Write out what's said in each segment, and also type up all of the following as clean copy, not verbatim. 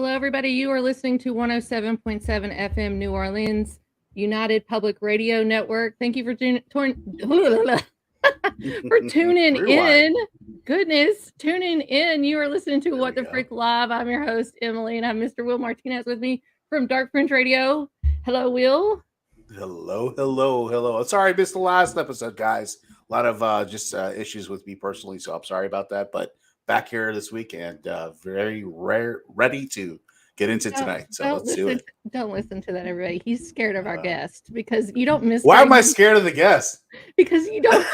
Hello, everybody. You are listening to 107.7 FM New Orleans United Public Radio Network. Thank you for for tuning in. Goodness, tuning in. You are listening to What the Frick Live. I'm your host, Emily, and I have Mr. Will Martinez with me from Dark Fringe Radio. Hello, Will. Hello. Sorry I missed the last episode, guys. A lot of issues with me personally, so I'm sorry about that. But back here this weekend, very ready to get into tonight. So let's do it. Don't listen to that, everybody. He's scared of our guest because you don't miss. Why am I scared of the guest? Because you don't.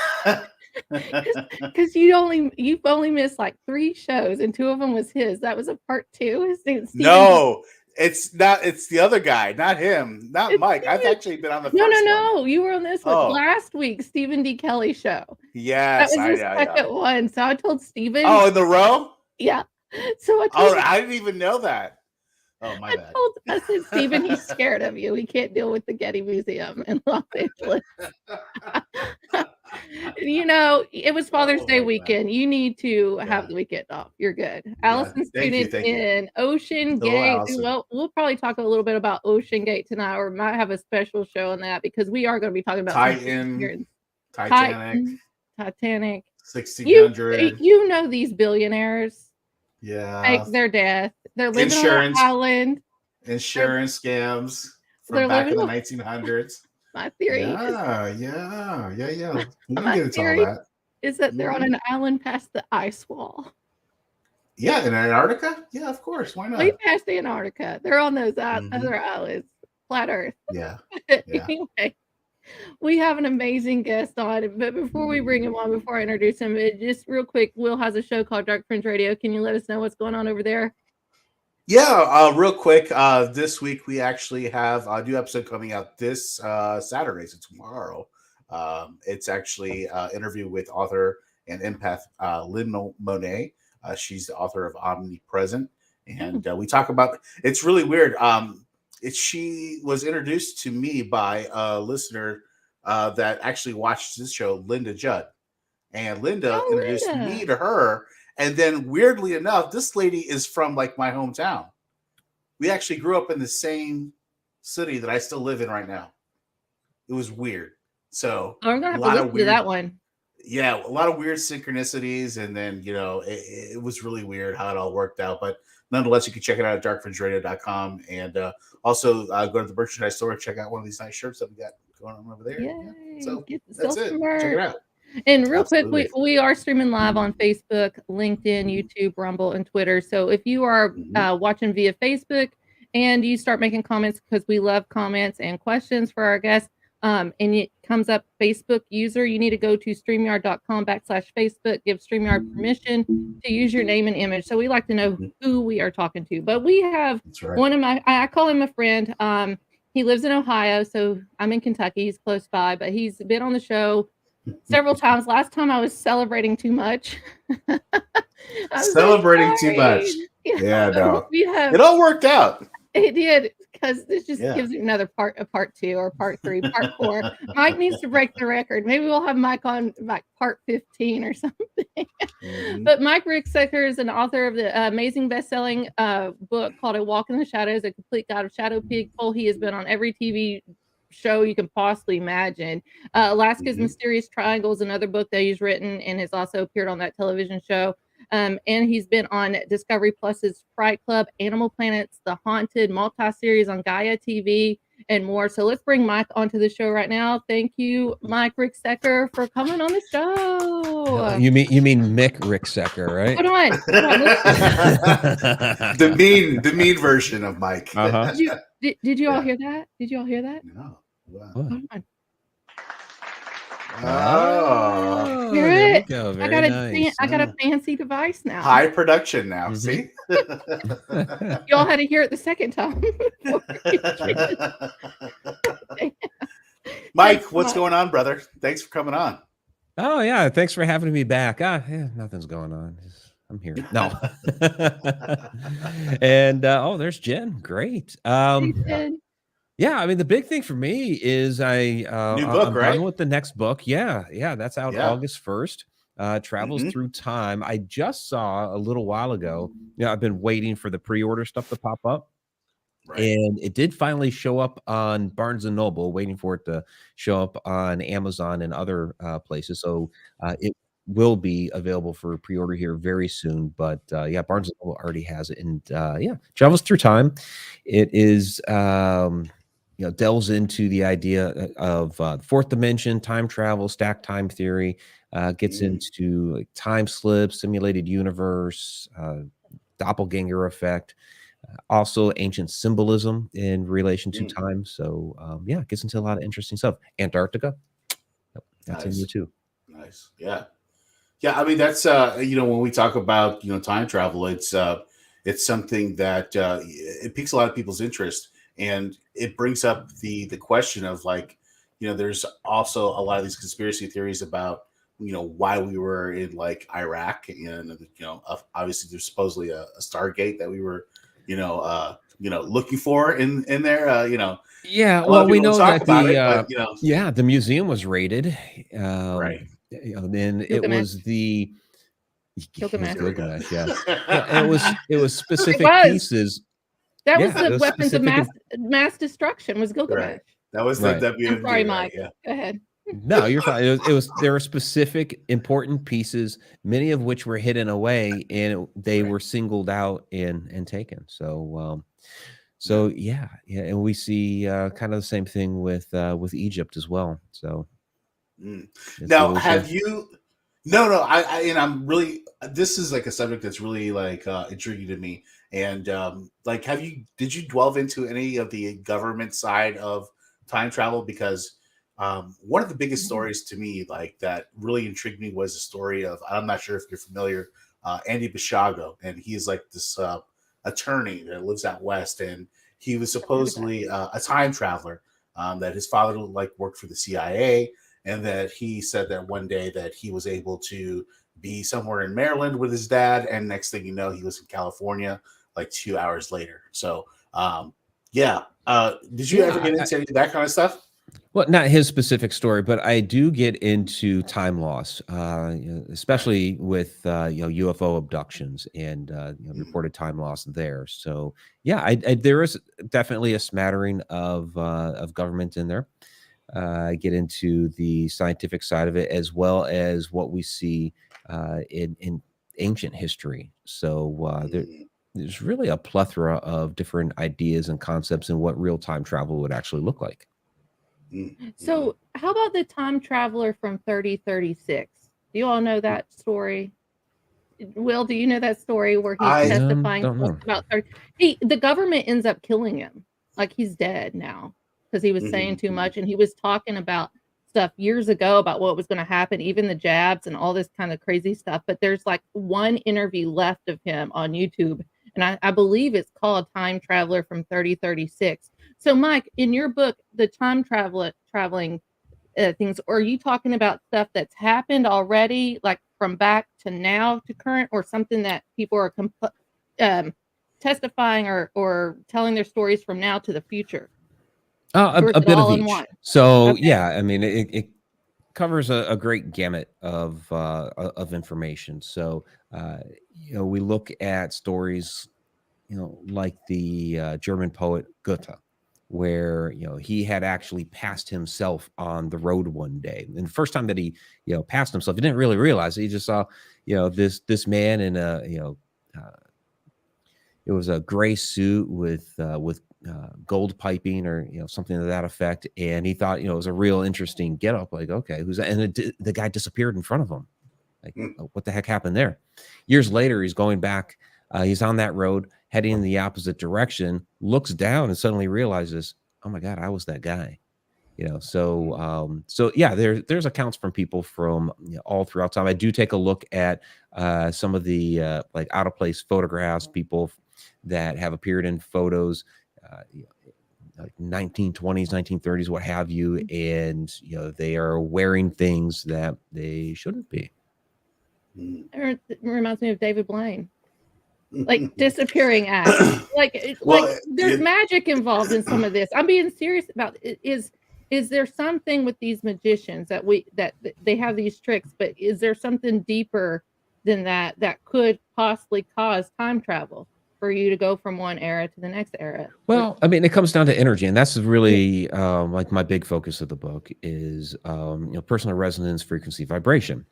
Because you've only missed like 3 shows, and 2 of them was his. That was a part 2. No. It's not. It's the other guy, not him, not Mike. I've actually been on the first one. No. You were on this one last week, Stephen D. Kelly show. Yes, that was the second one. So I told Stephen. Oh, in the row? Yeah. So I didn't even know that. Oh, my bad. I said, Stephen, he's scared of you. He can't deal with the Getty Museum in Los Angeles. You know, it was Father's Day weekend. Man. You need to have the weekend off. You're good. Allison's tuning in. Ocean Gate. Well, we'll probably talk a little bit about Ocean Gate tonight, or might have a special show on that because we are going to be talking about Titanic, 1600. You know these billionaires. Yeah. Fake their death. They're living on an island. Insurance scams from back in the 1900s. My theory Yeah. My theory is that they're on an island past the ice wall. Yeah, in Antarctica? Yeah, of course. Why not? Way past Antarctica. They're on those other islands. Flat Earth. Yeah. Anyway, we have an amazing guest on. But before we bring him on, before I introduce him, just real quick, Will has a show called Dark Fringe Radio. Can you let us know what's going on over there? Yeah, real quick. This week we actually have a new episode coming out this Saturday, so tomorrow. It's actually an interview with author and empath Lynn Monet. She's the author of Omnipresent, and we talk about. It's really weird. She was introduced to me by a listener that actually watched this show, Linda Judd, and Linda introduced me to her. And then, weirdly enough, this lady is from like my hometown. We actually grew up in the same city that I still live in right now. It was weird. So I'm gonna have to listen to that one. Yeah, a lot of weird synchronicities, and then it was really weird how it all worked out. But nonetheless, you can check it out at darkfringeradio.com, and also go to the merchandise store and check out one of these nice shirts that we got going on over there. Yay, yeah. So that's it. Check it out. And real quick, we are streaming live on Facebook, LinkedIn, YouTube, Rumble, and Twitter. So if you are watching via Facebook and you start making comments, because we love comments and questions for our guests, and it comes up Facebook user, you need to go to StreamYard.com/Facebook, give StreamYard permission to use your name and image. So we like to know who we are talking to. But we have one of I call him a friend. He lives in Ohio, so I'm in Kentucky. He's close by, but he's been on the show several times. Last time I was celebrating too much. Celebrating too much. Yeah, no. It all worked out. It did, because this just gives it another part, a part 2 or part 3, part 4. Mike needs to break the record. Maybe we'll have Mike on like part 15 or something. But Mike Ricksecker is an author of the amazing best-selling book called A Walk in the Shadows, A Complete Guide of Shadow People. He has been on every TV show you can possibly imagine. Alaska's Mysterious Triangle is another book that he's written and has also appeared on that television show. And he's been on Discovery Plus's Fright Club, Animal Planet's The Haunted, multi-series on Gaia TV, and more. So let's bring Mike onto the show right now. Thank you, Mike Ricksecker, for coming on the show. You mean Mick Ricksecker, right? Hold on. the mean version of Mike. Did you all hear that? Did you all hear that? No. Wow. Hold on. Oh, hear it? Very I got nice. I got a fancy device now. High production now. See, you all had to hear it the second time. Mike, what's going on, brother? Thanks for coming on. Oh yeah, thanks for having me back. Nothing's going on. I'm here. No. And there's Jen. Great. Hey, Jen. Yeah, I mean the big thing for me is new book, I'm right? done with the next book. Yeah, that's out August 1st. travels through time. I just saw a little while ago. I've been waiting for the pre-order stuff to pop up. Right. And it did finally show up on Barnes & Noble, waiting for it to show up on Amazon and other places. So it will be available for pre-order here very soon. But yeah, Barnes & Noble already has it. And yeah, travels through time. It is, delves into the idea of fourth dimension, time travel, stacked time theory, gets into like, time slips, simulated universe, doppelganger effect. Also ancient symbolism in relation to time. So yeah, it gets into a lot of interesting stuff. Antarctica, that's in there too. Nice. Yeah. I mean, that's when we talk about time travel, it's something that it piques a lot of people's interest, and it brings up the question of like, there's also a lot of these conspiracy theories about why we were in like Iraq, and obviously there's supposedly a Stargate that we were looking for in there. Yeah, well, we know that the museum was raided. Right. Then it was the Gilgamesh. Yeah. It was specific pieces. That was the weapons of mass destruction. Was Gilgamesh? Right. That was the WMD. I'm sorry, Mike. Go ahead. No, you're fine. There were specific important pieces, many of which were hidden away, and they were singled out and taken. So yeah, and we see kind of the same thing with Egypt as well. So now, have you? No, I'm really. This is like a subject that's really like intriguing to me. And like, did you delve into any of the government side of time travel? Because one of the biggest stories to me, like that really intrigued me, was the story of, I'm not sure if you're familiar, Andy Bishago, and he's like this attorney that lives out west, and he was supposedly a time traveler, that his father like worked for the CIA, and that he said that one day that he was able to be somewhere in Maryland with his dad, and next thing you know, he was in California like 2 hours later. So did you ever get into any of that kind of stuff? Well, not his specific story, but I do get into time loss, especially with UFO abductions and reported time loss there. So yeah, there is definitely a smattering of government in there. I get into the scientific side of it, as well as what we see in ancient history. So there's really a plethora of different ideas and concepts in what real-time travel would actually look like. So how about the time traveler from 3036? Do you all know that story? Will, do you know that story where he's testifying about 30? The government ends up killing him. Like, he's dead now because he was saying too much, and he was talking about stuff years ago about what was going to happen, even the jabs and all this kind of crazy stuff. But there's like one interview left of him on YouTube, and I believe it's called Time Traveler from 3036. So, Mike, in your book, the time traveling things, are you talking about stuff that's happened already, like from back to now to current, or something that people are testifying or telling their stories from now to the future? A bit of each. So, yeah, I mean, it covers a great gamut of information. So, we look at stories, like the German poet Goethe, where he had actually passed himself on the road one day, and the first time that he passed himself, he didn't really realize it. He just saw this man in a it was a gray suit with gold piping or something to that effect, and he thought it was a real interesting getup. Like, okay, who's that? And the guy disappeared in front of him. Like, what the heck happened there? Years later, he's going back. He's on that road, heading in the opposite direction, looks down and suddenly realizes, oh my God, I was that guy. So yeah, there's accounts from people from all throughout time. I do take a look at some of the like out of place photographs, people that have appeared in photos, like 1920s, 1930s, what have you, and they are wearing things that they shouldn't be. It reminds me of David Blaine. Like disappearing acts, like there's magic involved in some of this. I'm being serious about it. Is is there something with these magicians that they have these tricks, but is there something deeper than that could possibly cause time travel for you to go from one era to the next era? Well, I mean, it comes down to energy, and that's really like my big focus of the book is personal resonance, frequency, vibration.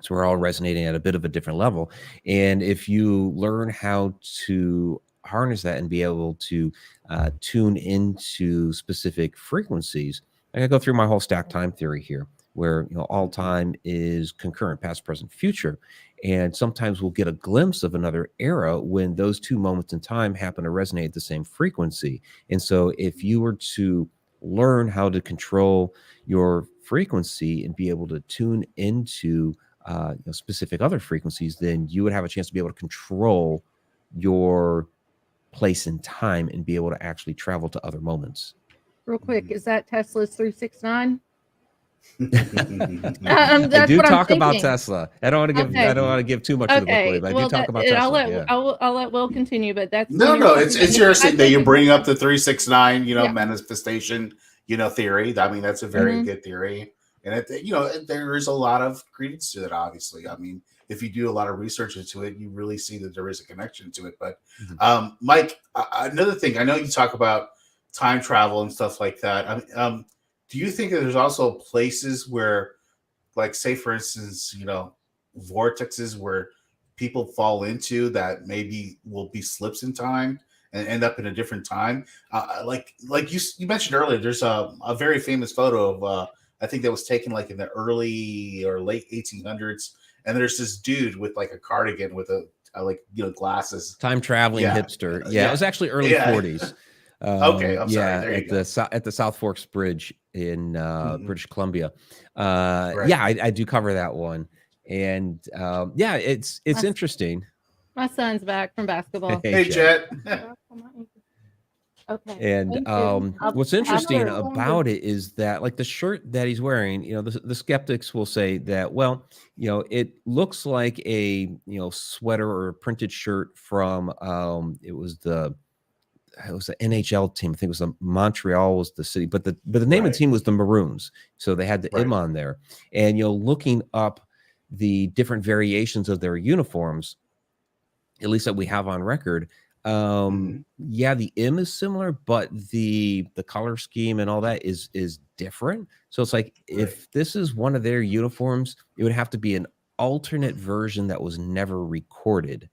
So we're all resonating at a bit of a different level, and if you learn how to harness that and be able to tune into specific frequencies, I go through my whole stack time theory here, where all time is concurrent, past, present, future. And sometimes we'll get a glimpse of another era when those two moments in time happen to resonate at the same frequency. And so if you were to learn how to control your frequency and be able to tune into specific other frequencies, then you would have a chance to be able to control your place in time and be able to actually travel to other moments. Real quick, is that Tesla's 369? I do talk about Tesla. I don't want to give I don't want to give too much of the book away, but I do talk about Tesla. I'll let Will continue, but that's no. It's interesting that you bring up the 369, manifestation, theory. I mean, that's a very good theory, and there is a lot of credence to it. Obviously, I mean, if you do a lot of research into it, you really see that there is a connection to it. But Mike, another thing, I know you talk about time travel and stuff like that. Do you think that there's also places where, like, say, for instance, vortexes where people fall into that maybe will be slips in time and end up in a different time? Like you mentioned earlier, there's a very famous photo of, I think that was taken like in the early or late 1800s. And there's this dude with like a cardigan with glasses. Time traveling hipster. Yeah, it was actually early 40s. Okay, I'm sorry. At the South Forks Bridge in British Columbia. I do cover that one, and it's interesting. My son's back from basketball. Hey, Jet. Okay. And what's interesting about it is that, like, the shirt that he's wearing, the skeptics will say that, well, it looks like a sweater or a printed shirt from it was the NHL team. I think it was Montreal was the city, but the name of the team was the Maroons. So they had the M on there. And looking up the different variations of their uniforms, at least that we have on record, the M is similar, but the color scheme and all that is different. So it's like if this is one of their uniforms, it would have to be an alternate version that was never recorded.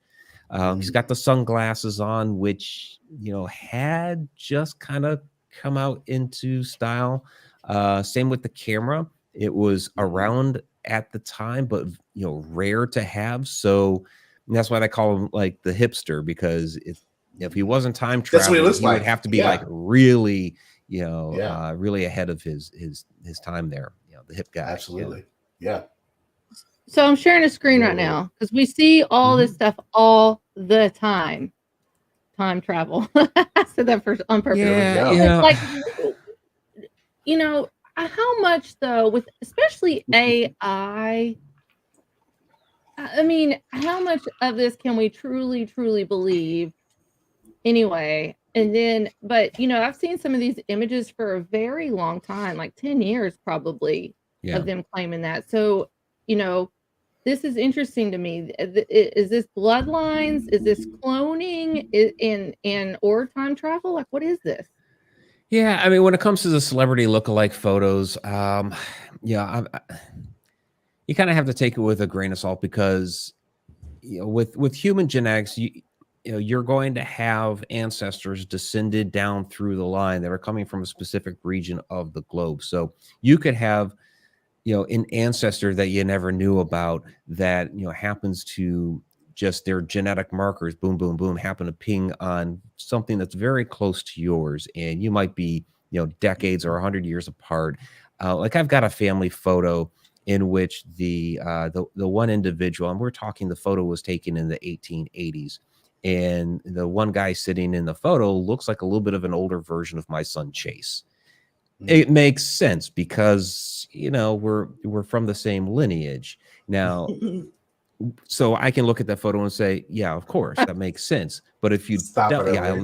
He's got the sunglasses on, which, had just kind of come out into style. Same with the camera. It was around at the time, but, rare to have. So that's why they call him like the hipster, because if he wasn't time traveling, he would have to be like really, really ahead of his time there. The hip guy. Absolutely. Yeah. So I'm sharing a screen right now because we see all this stuff all the time. Time travel. I said that on purpose. Yeah. Like, how much though, with especially AI, I mean, how much of this can we truly, truly believe anyway? And then, but I've seen some of these images for a very long time, like 10 years probably, of them claiming that. So, this is interesting to me. Is this bloodlines? Is this cloning? Or time travel? Like, what is this? Yeah, I mean, when it comes to the celebrity lookalike photos, you kind of have to take it with a grain of salt because, with human genetics, you're going to have ancestors descended down through the line that are coming from a specific region of the globe. So you could have an ancestor that you never knew about that, happens to just their genetic markers, boom, boom, boom, happen to ping on something that's very close to yours. And you might be, decades or 100 years apart. Like I've got a family photo in which the one individual, and we're talking the photo was taken in the 1880s. And the one guy sitting in the photo looks like a little bit of an older version of my son, Chase. It makes sense because, we're from the same lineage now. So I can look at that photo and say, yeah, of course, that makes sense. But if you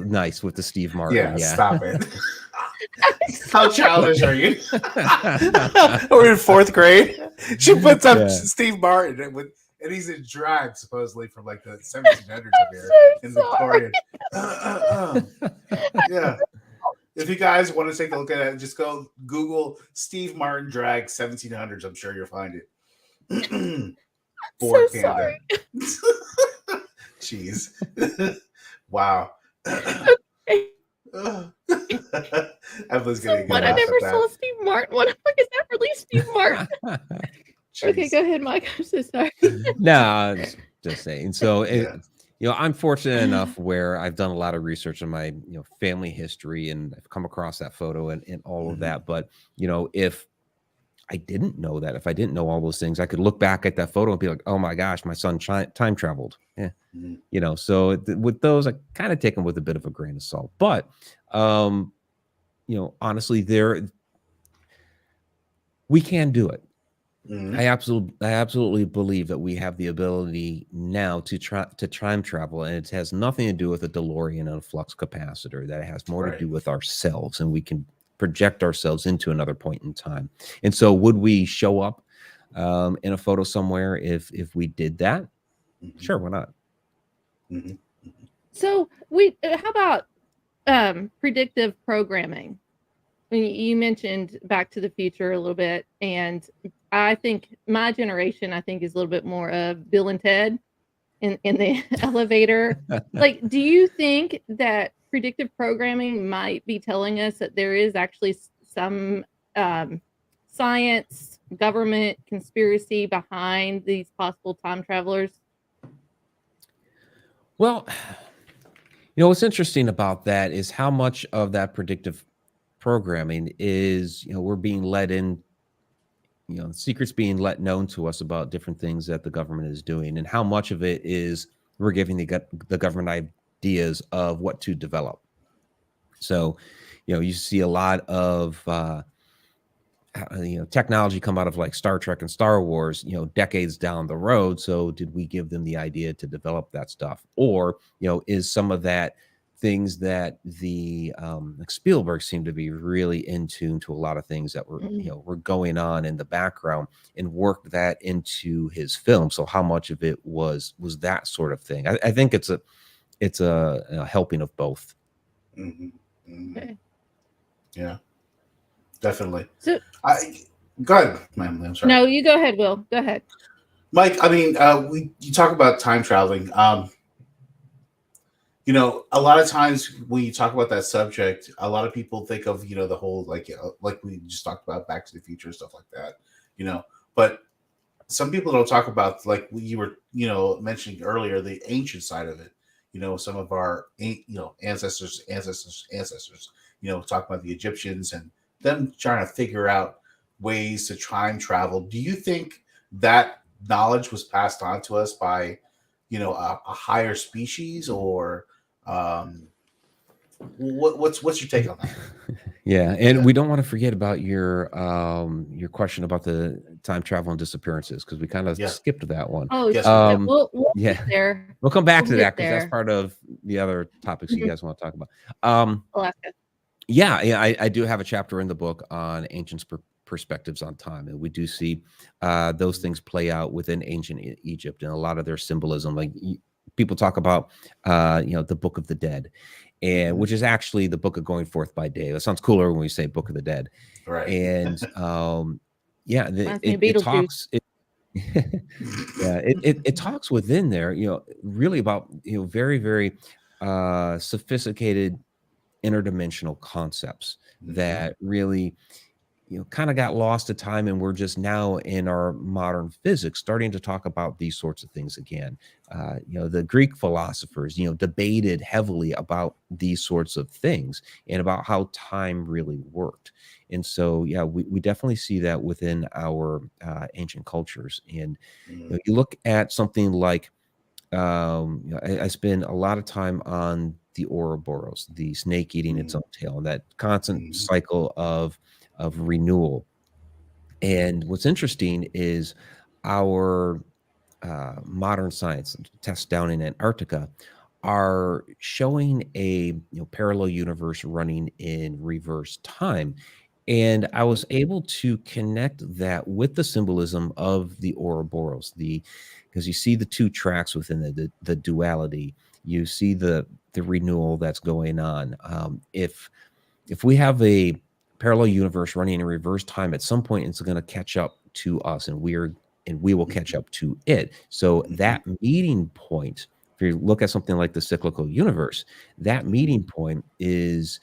nice with the Steve Martin. Yeah, stop it. How childish are you? We're in 4th grade. She puts up Steve Martin and he's in drag supposedly from like the 1700s up here in Victorian. Yeah. If you guys want to take a look at it, just go Google Steve Martin drag 1700s. I'm sure you'll find it. So sorry. Jeez. Wow. Evelyn's getting what? I never saw Steve Martin. What the fuck is that? Release Steve Martin. Okay, go ahead, Mike. I'm so sorry. No, just saying. So, I'm fortunate enough where I've done a lot of research on my, family history, and I've come across that photo and all of that. But, if I didn't know that, if I didn't know all those things, I could look back at that photo and be like, oh my gosh, my son time traveled. Yeah. So with those, I kind of take them with a bit of a grain of salt. But, honestly, we can do it. I absolutely believe that we have the ability now to time travel, and it has nothing to do with a DeLorean and a flux capacitor. That it has more to do with ourselves, and we can project ourselves into another point in time. And so, would we show up in a photo somewhere if we did that? Sure, why not? So how about predictive programming? I mean, you mentioned Back to the Future a little bit, and I think my generation, is a little bit more of Bill and Ted in the elevator. Like, do you think that predictive programming might be telling us that there is actually some science, government conspiracy behind these possible time travelers? Well, what's interesting about that is how much of that predictive programming is, we're being let in, secrets being let known to us about different things that the government is doing, and how much of it is we're giving the government ideas of what to develop. So, you see a lot of, technology come out of like Star Trek and Star Wars, decades down the road. So did we give them the idea to develop that stuff? Or, is some of that things that the like Spielberg seemed to be really in tune to a lot of things that were, were going on in the background, and worked that into his film. So how much of it was that sort of thing? I think it's a helping of both. Okay. Yeah, definitely. So, go ahead, ma'am. I'm sorry. No, you go ahead, Will. Go ahead. Mike, I mean, you talk about time traveling. A lot of times when you talk about that subject, a lot of people think of, the whole, like we just talked about Back to the Future and stuff like that, but some people don't talk about, like you were, mentioning earlier, the ancient side of it. Some of our, ancestors, talk about the Egyptians and them trying to figure out ways to time travel. Do you think that knowledge was passed on to us by, a higher species, or what's your take on that? Yeah, and we don't want to forget about your question about the time travel and disappearances, because we kind of skipped that one. Oh, yes. We'll get there. We'll come back to that, because that's part of the other topics you guys want to talk about. Alaska. Yeah, I do have a chapter in the book on ancient perspectives on time, and we do see those things play out within ancient Egypt and a lot of their symbolism. Like people talk about, the Book of the Dead, and which is actually the Book of Going Forth by Day. It sounds cooler when we say Book of the Dead, right? And it talks. It talks within there, really about very, very sophisticated interdimensional concepts that really kind of got lost to time, and we're just now in our modern physics starting to talk about these sorts of things again. The Greek philosophers debated heavily about these sorts of things and about how time really worked. And so we definitely see that within our ancient cultures. And you look at something like I spend a lot of time on the Ouroboros, the snake eating its own tail, and that constant cycle of renewal. And what's interesting is our modern science tests down in Antarctica are showing a parallel universe running in reverse time. And I was able to connect that with the symbolism of the Ouroboros, because you see the two tracks within the duality. You see the renewal that's going on. If we have a parallel universe running in reverse time, at some point it's going to catch up to us, and we will catch up to it. So that meeting point, if you look at something like the cyclical universe, that meeting point is,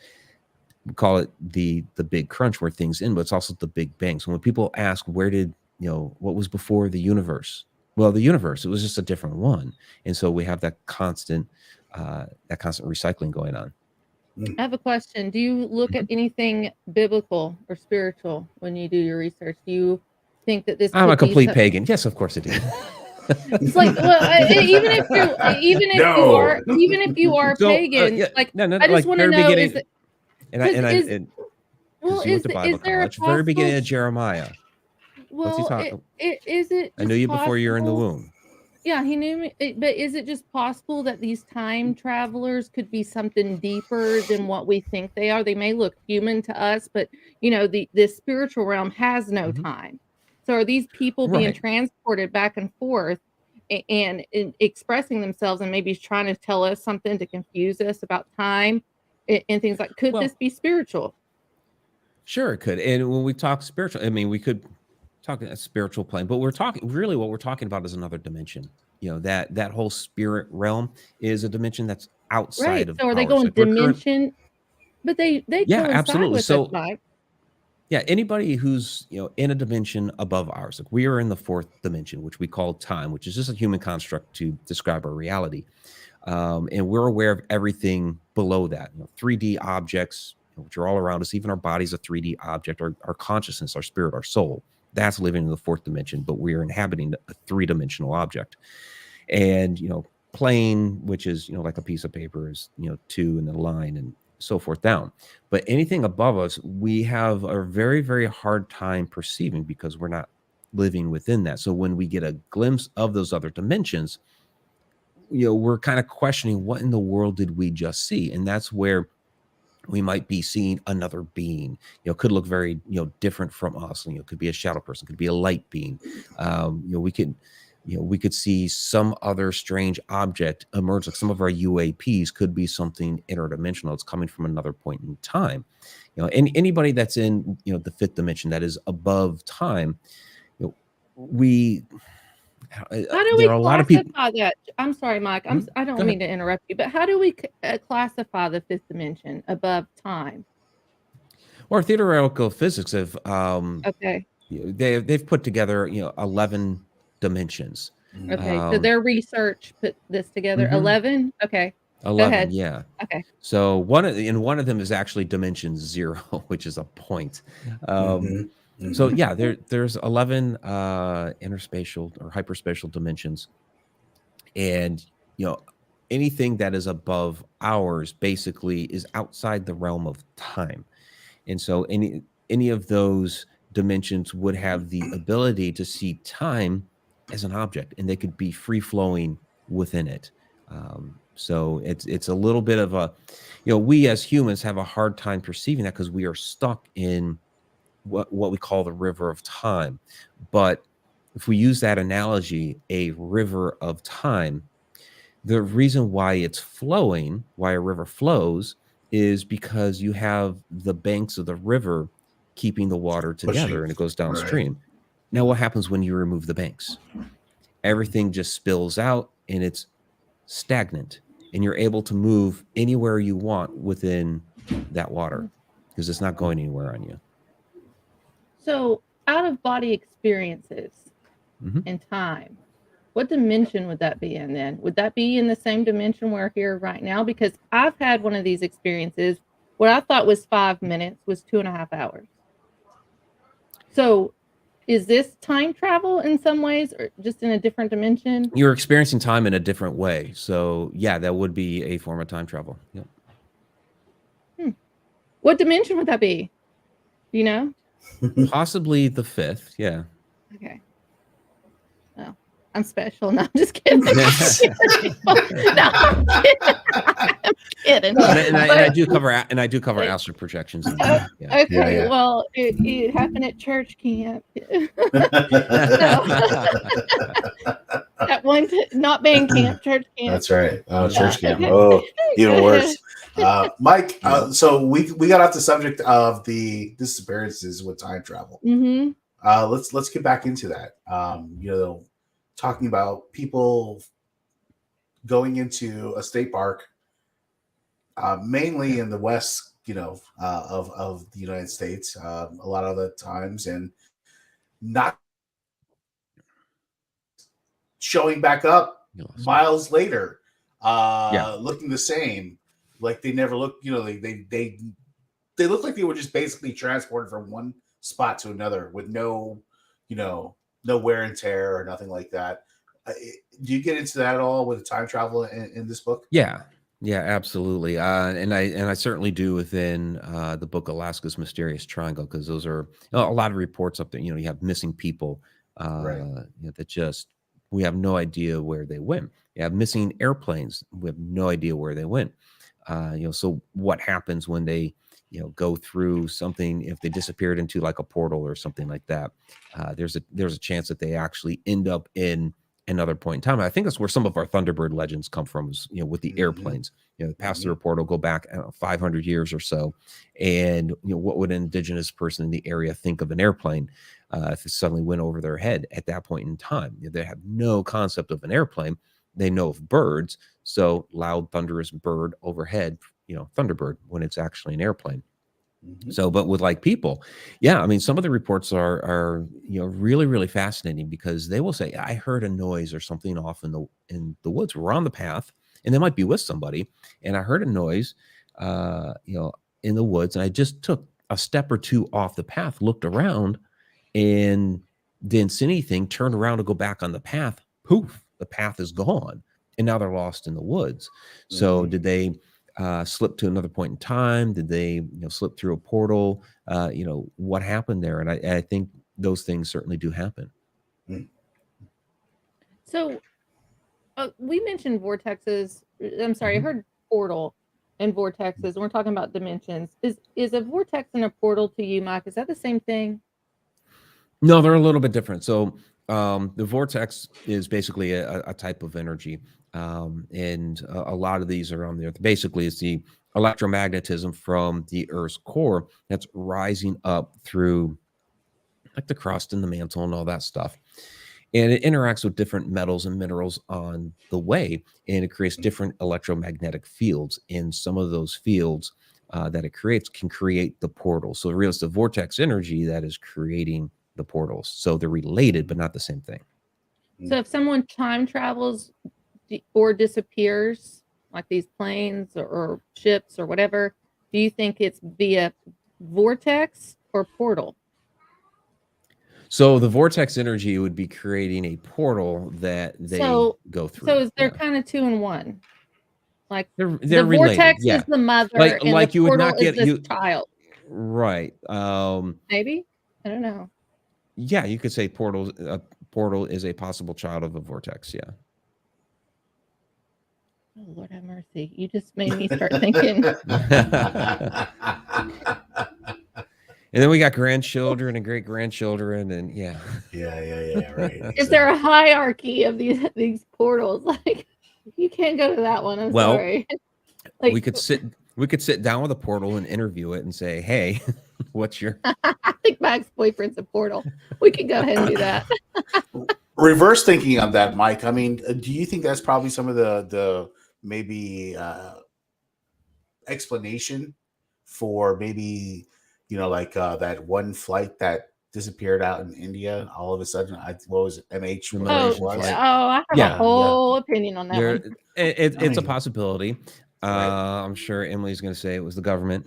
we call it the big crunch, where things end, but it's also the big bang. So when people ask, where did what was before the universe? Well, the universe, it was just a different one. And so we have that constant recycling going on. I have a question. Do you look at anything biblical or spiritual when you do your research? Do you think that this? I'm a complete pagan. Yes, of course I do. It's like, well, even if you are So, pagan, yeah, like, no, I just want to know, is it, is there a very beginning of possible, Jeremiah. What's he well, talking? is it I knew just you before you were in the possible? womb. Yeah, he knew me. But is it just possible that these time travelers could be something deeper than what we think they are? They may look human to us, but the spiritual realm has no time. So are these people being Right. transported back and forth and expressing themselves and maybe trying to tell us something to confuse us about time and things like? Could this be spiritual? Sure, it could. And when we talk spiritual, I mean, we could talk a spiritual plane, but what we're talking about is another dimension. That whole spirit realm is a dimension that's outside Right. of So are they ours. going dimension? But they Yeah, coincide absolutely. with So us, Mike. yeah, anybody who's in a dimension above ours, like we are in the fourth dimension, which we call time, which is just a human construct to describe our reality. And we're aware of everything below that. 3D objects, which are all around us. Even our body's a 3D object. Our consciousness, our spirit, our soul, that's living in the fourth dimension, but we are inhabiting a 3-dimensional object. And plane, which is like a piece of paper, is 2, and then a line, and so forth down. But anything above us, we have a very, very hard time perceiving, because we're not living within that. So when we get a glimpse of those other dimensions, we're kind of questioning, what in the world did we just see? And that's where we might be seeing another being. Could look very different from us. Could be a shadow person, could be a light being. We could see some other strange object emerge. Like some of our UAPs could be something interdimensional. It's coming from another point in time. Anybody that's in the fifth dimension, that is above time, How do we classify that? I'm sorry, Mike. I don't mean to interrupt you, but how do we classify the fifth dimension above time? Or theoretical physics have okay. They've put together 11 dimensions. Okay, so their research put this together. 11. Okay. 11. Go ahead. Yeah. Okay. So one of them is actually dimension 0, which is a point. So yeah, there's 11 interspatial or hyperspatial dimensions, and anything that is above ours basically is outside the realm of time. And so any of those dimensions would have the ability to see time as an object, and they could be free flowing within it. So it's a little bit of a, we as humans have a hard time perceiving that, because we are stuck in what we call the river of time. But if we use that analogy, a river of time, the reason why it's flowing, why a river flows, is because you have the banks of the river keeping the water together, and it goes downstream. Right. Now, what happens when you remove the banks? Everything just spills out, and it's stagnant, and you're able to move anywhere you want within that water, because it's not going anywhere on you. So, out of body experiences in time, what dimension would that be in then? Would that be in the same dimension we're here right now? Because I've had one of these experiences. What I thought was 5 minutes was 2.5 hours. So is this time travel in some ways, or just in a different dimension? You're experiencing time in a different way. So yeah, that would be a form of time travel. Yep. What dimension would that be? Do you know? Possibly the fifth. Yeah. Okay. Oh. I'm special. No, I'm just kidding. No, I'm kidding. And I do cover astral projections. Okay, Yeah. well, it happened at church camp. At one not band camp, church camp. That's right. Oh, church camp. Okay. Oh, even worse. Mike, so we got off the subject of the disappearances with time travel. Mm-hmm. Let's get back into that. Talking about people going into a state park, mainly in the west, of the United States, a lot of the times, and not showing back up miles later, looking the same, like they never looked. They look like they were just basically transported from one spot to another with no wear and tear or nothing like that. Do you get into that at all with time travel in this book? Yeah, absolutely. And I certainly do within the book Alaska's Mysterious Triangle, because those are a lot of reports up there. You have missing people that just we have no idea where they went. You have missing airplanes. We have no idea where they went. So what happens when they go through something, if they disappeared into like a portal or something like that? There's a chance that they actually end up in another point in time. I think that's where some of our Thunderbird legends come from, is, with the airplanes, pass through a portal, go back 500 years or so. And, what would an indigenous person in the area think of an airplane if it suddenly went over their head at that point in time? They have no concept of an airplane. They know of birds. So loud, thunderous bird overhead, Thunderbird, when it's actually an airplane. So, but with like people, some of the reports are really, really fascinating, because they will say, I heard a noise or something off in the woods. We're on the path, and they might be with somebody, and I heard a noise, in the woods, and I just took a step or two off the path, looked around, and didn't see anything, turned around to go back on the path. Poof, the path is gone, and now they're lost in the woods. So did they slip to another point in time? Did they slip through a portal? What happened there? And I think those things certainly do happen. So we mentioned vortexes. I'm sorry, I heard portal and vortexes, and we're talking about dimensions. Is a vortex and a portal to you, Mike? Is that the same thing? No, they're a little bit different. So the vortex is basically a type of energy. And a lot of these are on the Earth. Basically, it's the electromagnetism from the Earth's core that's rising up through like the crust and the mantle and all that stuff. And it interacts with different metals and minerals on the way, and it creates different electromagnetic fields. And some of those fields that it creates can create the portal. So really, it's the vortex energy that is creating the portals. So they're related, but not the same thing. So if someone time travels or disappears, like these planes or ships or whatever, do you think it's via vortex or portal? So the vortex energy would be creating a portal that they go through. So they're kind of two in one. Like they're the related, vortex is the mother, and like the you would portal not get is the child. Right. Maybe, I don't know. Yeah, you could say portal is a possible child of a vortex. Yeah. Oh, Lord have mercy. You just made me start thinking. And then we got grandchildren and great grandchildren, and yeah, right. Is there a hierarchy of these portals? Like, you can't go to that one. I'm sorry. Like, we could sit down with a portal and interview it and say, hey, what's your I think my ex-boyfriend's a portal. We could go ahead and do that. Reverse thinking on that, Mike. I mean, do you think that's probably some of the maybe explanation for maybe that one flight that disappeared out in India all of a sudden? What was it? MH? I have a whole opinion on that one. It's a possibility. Right. I'm sure Emily's going to say it was the government.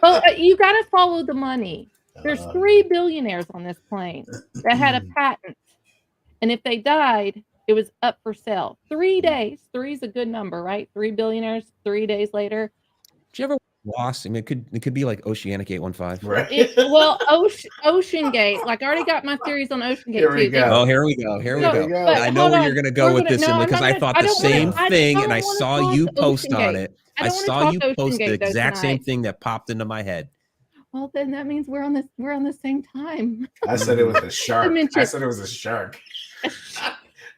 Well, you got to follow the money. There's 3 billionaires on this plane that had a patent, and if they died, it was up for sale. 3 days. 3 is a good number, right? 3 billionaires. 3 days later. Did you ever lost. I mean, it could be like Oceanic 815. Right. Ocean Gate. Like I already got my theories on Ocean Gate Here we too. go. Oh, here we go. Here we Here go. we go. But I know hold where on. you're going to go We're with gonna, this, no, Emily, I'm because not I gonna, thought I the don't wanna, same I thing, don't and I wanna saw talk you Ocean post on Gate. it. I I don't wanna saw talk you Ocean post the Gate though exact same tonight. thing that popped into my head. Well, then that means we're on the same time. I said it was a shark. Dimension. I said it was a shark.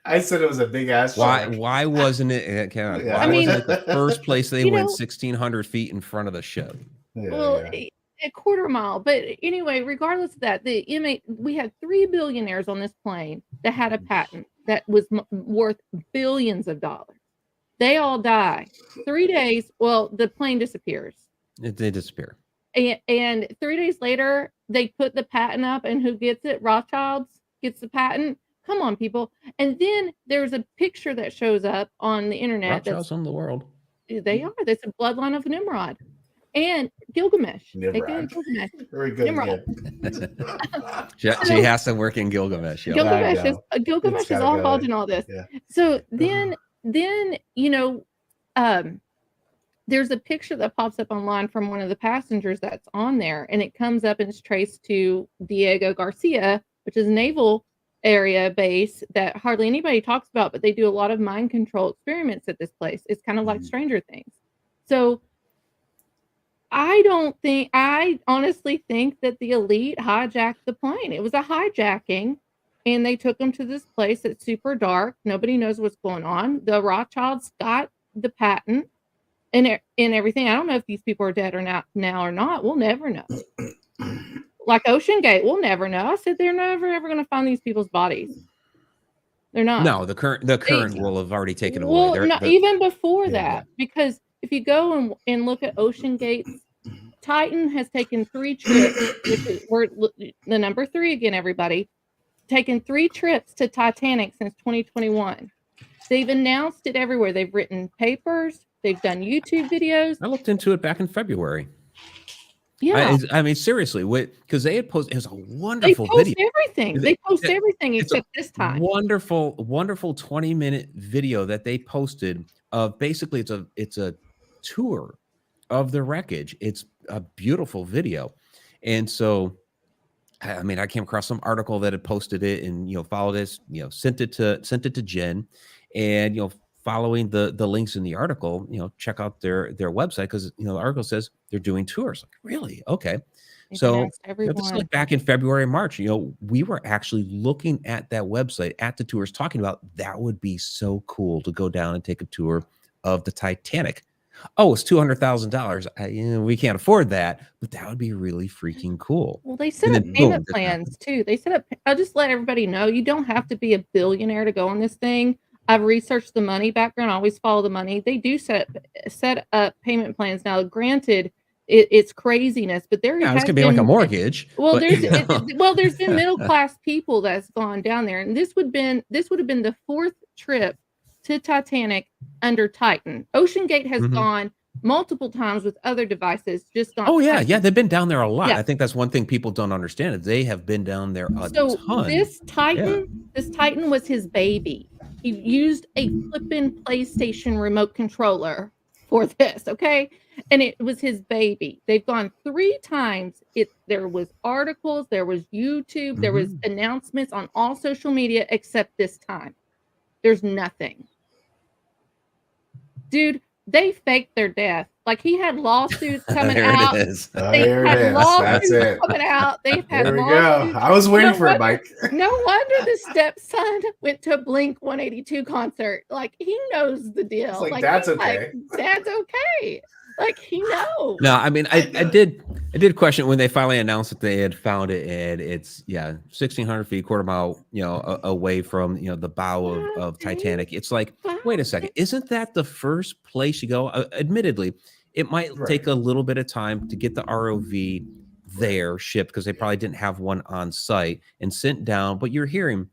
I said it was a big ass shark. Why wasn't it? Yeah. Why I mean, wasn't it the first place they you went know, 1,600 feet in front of the ship? Well, a quarter mile. But anyway, regardless of that, the M8, we had 3 billionaires on this plane that had a patent that was worth billions of dollars. They all die. 3 days, well, the plane disappears. They disappear. And 3 days later, they put the patent up, and who gets it? Rothschilds gets the patent. Come on, people. And then there's a picture that shows up on the internet. Rothschilds own the world. They are. That's a bloodline of Nimrod. And Gilgamesh. Nimrod. Gilgamesh. Very good. Nimrod. She has to work in Gilgamesh. Yeah. Gilgamesh is all involved in all this. Yeah. So then you know, there's a picture that pops up online from one of the passengers that's on there, and it comes up and it's traced to Diego Garcia, which is a naval area base that hardly anybody talks about, but they do a lot of mind control experiments at this place. It's kind of like Stranger Things. So I honestly think that the elite hijacked the plane. It was a hijacking, and they took them to this place that's super dark. Nobody knows what's going on. The Rothschilds got the patent and everything. I don't know if these people are dead or not now or not. We'll never know. Like Ocean Gate, we'll never know. I said they're never ever going to find these people's bodies. They're not. No, the current will have already taken away. Well, no, even before that, because if you go and look at Ocean Gate's, Titan has taken 3 trips, which is we're the number 3 again, everybody. Taken 3 trips to Titanic since 2021. They've announced it everywhere. They've written papers. They've done YouTube videos. I looked into it back in February. Yeah, I mean, seriously, because they had posted, it was a wonderful video. They post everything except this time. Wonderful 20-minute video that they posted of basically it's a tour of the wreckage. It's a beautiful video. And so, I mean, I came across some article that had posted it and, followed this, sent it to Jen, and, following the links in the article, check out their website, because the article says they're doing tours. Like, really? Okay. So this is like back in February, March, we were actually looking at that website, at the tours, talking about that would be so cool to go down and take a tour of the Titanic. Oh, it's $200,000. We can't afford that, but that would be really freaking cool. Well, they set up payment plans too. They set up. I'll just let everybody know, you don't have to be a billionaire to go on this thing. I've researched the money background. I always follow the money. They do set up payment plans. Now, granted, it's craziness, but there it's gonna be like a mortgage. Well, there's been middle class people that's gone down there, and this would have been the 4th trip to Titanic under Titan. Ocean Gate has gone multiple times with other devices, just not. Oh yeah, they've been down there a lot. Yeah. I think that's one thing people don't understand, is they have been down there a ton. This Titan was his baby. He used a flippin' PlayStation remote controller for this, okay? And it was his baby. They've gone 3 times. There was articles, there was YouTube, there was announcements on all social media, except this time. There's nothing. Dude, they faked their death. Like, he had lawsuits coming out. There it is. That's it. Coming out. They've had there we go. I was waiting for it, Mike. No wonder the stepson went to a Blink 182 concert. Like, he knows the deal. Like, that's okay. That's okay. Like, he knows. No, I mean, I did question when they finally announced that they had found it, and it's 1,600 feet, quarter mile, away from the bow of Titanic. It's like, wait a second, isn't that the first place you go? Admittedly, it might take a little bit of time to get the ROV there shipped, because they probably didn't have one on site and sent down. But you're hearing,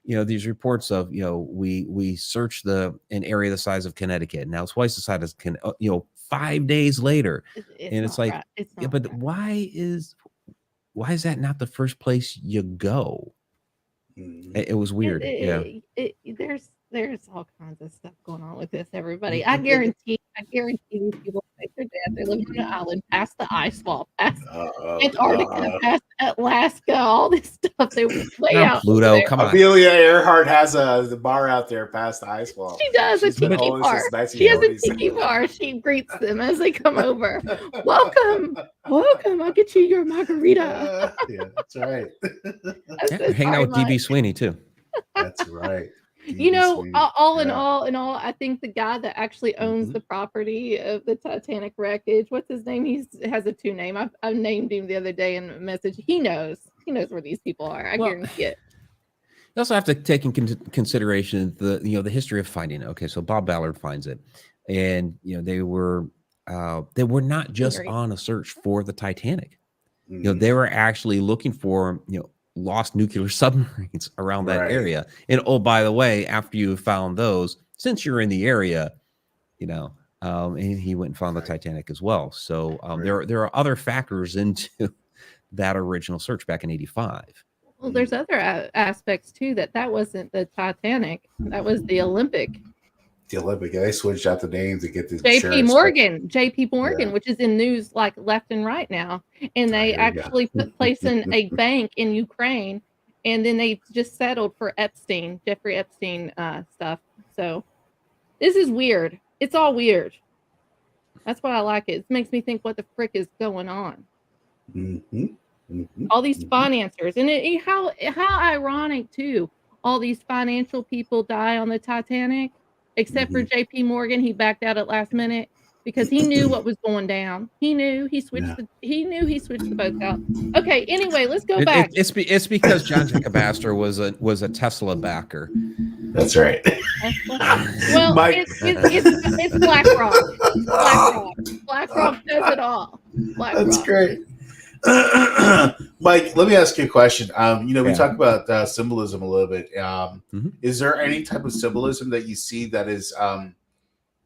these reports of, we searched an area the size of Connecticut. Now it's twice the size of 5 days later, and it's like, but why is that not the first place you go? It was weird. There's all kinds of stuff going on with this, everybody. I guarantee these people their dad. They lived on an island, past the ice wall, past Uh-oh. Antarctica, past Alaska, all this stuff. They were way out Pluto, over there. come on. Amelia Earhart has the bar out there past the ice wall. She does a She's been tiki holding bar. since She has a 1940s. tiki bar. She greets them as they come over. Welcome. I'll get you your margarita. Yeah, that's right. Yeah, hanging out with DB Sweeney too. That's right. You know, Sweeney. all in all, I think the guy that actually owns the property of the Titanic wreckage, what's his name? He has a 2 name. I named him the other day in a message. He knows where these people are. I guarantee it. You also have to take into consideration the history of finding it. Okay, so Bob Ballard finds it, and they were not just on a search for the Titanic. They were actually looking for lost nuclear submarines around that area. And oh, by the way, after you found those, since you're in the area, and he went and found the Titanic as well. So there are other factors into that original search back in '85. Well, there's other aspects too. That wasn't the Titanic. That was the Olympic. The Olympic. They switched out the names to get the JP Morgan, which is in news like left and right now. And they actually put place in a bank in Ukraine, and then they just settled for Jeffrey Epstein stuff. So this is weird. It's all weird. That's why I like it. It makes me think, what the frick is going on? All these financiers, and how ironic too. All these financial people die on the Titanic. Except for JP Morgan, he backed out at last minute because he knew what was going down. He knew he switched the boats out. Okay, anyway, let's go back. It's because John Jacob Astor was a Tesla backer. That's right. Well, it's BlackRock. BlackRock does it all. That's great. Mike, let me ask you a question. We talk about symbolism a little bit. Is there any type of symbolism that you see that is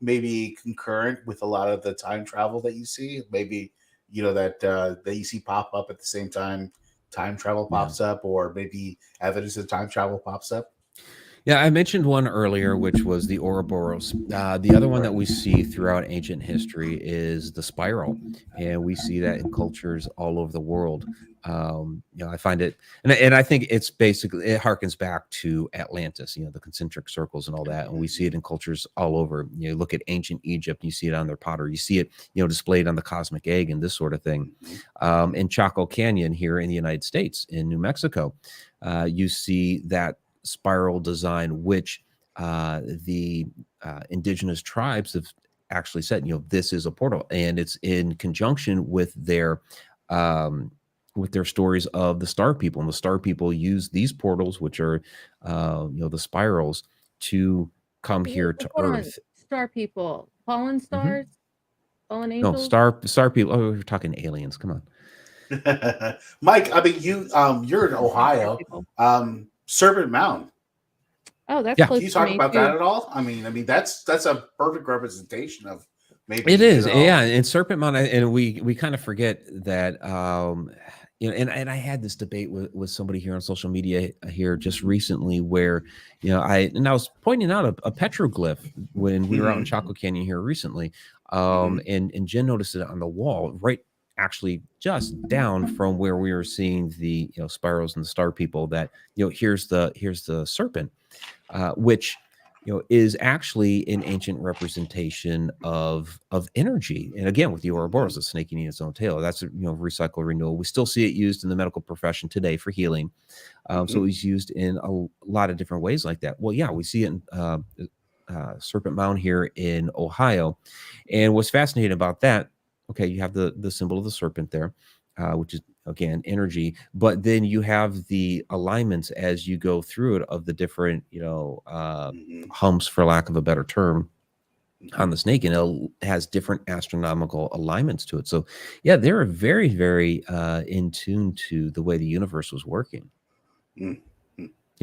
maybe concurrent with a lot of the time travel that you see? Maybe that you see pop up at the same time time travel pops up, or maybe evidence of time travel pops up? Yeah, I mentioned one earlier, which was the Ouroboros. The other one that we see throughout ancient history is the spiral, and we see that in cultures all over the world. I find it, and I think it's basically, it harkens back to Atlantis, the concentric circles and all that, and we see it in cultures all over. You look at ancient Egypt, you see it on their pottery, you see it, displayed on the cosmic egg and this sort of thing. In Chaco Canyon here in the United States, in New Mexico, you see that spiral design, which the indigenous tribes have actually said, this is a portal, and it's in conjunction with their stories of the Star People. And the Star People use these portals, which are the spirals, to come here to Earth. Star People, fallen stars, fallen angels. No, star people. Oh, we're talking aliens. Come on, Mike. I mean, you're in Ohio. Serpent Mound. Oh, that's Can you talk about that at all? I mean that's a perfect representation of maybe it is. Yeah, and Serpent Mound, and we kind of forget that. And I had this debate with somebody here on social media here just recently, where I was pointing out a petroglyph when we were out in Chaco Canyon here recently, and Jen noticed it on the wall right. Actually just down from where we were seeing the spirals and the Star People, that here's the serpent, which is actually an ancient representation of energy. And again, with the Ouroboros, the snake eating its own tail, that's recycle, renewal. We still see it used in the medical profession today for healing. So it's used in a lot of different ways like that. Well, yeah, we see it in Serpent Mound here in Ohio. And what's fascinating about that, okay, you have the symbol of the serpent there, which is, again, energy. But then you have the alignments as you go through it of the different, humps, for lack of a better term, on the snake. And it has different astronomical alignments to it. So, yeah, they're very, very in tune to the way the universe was working.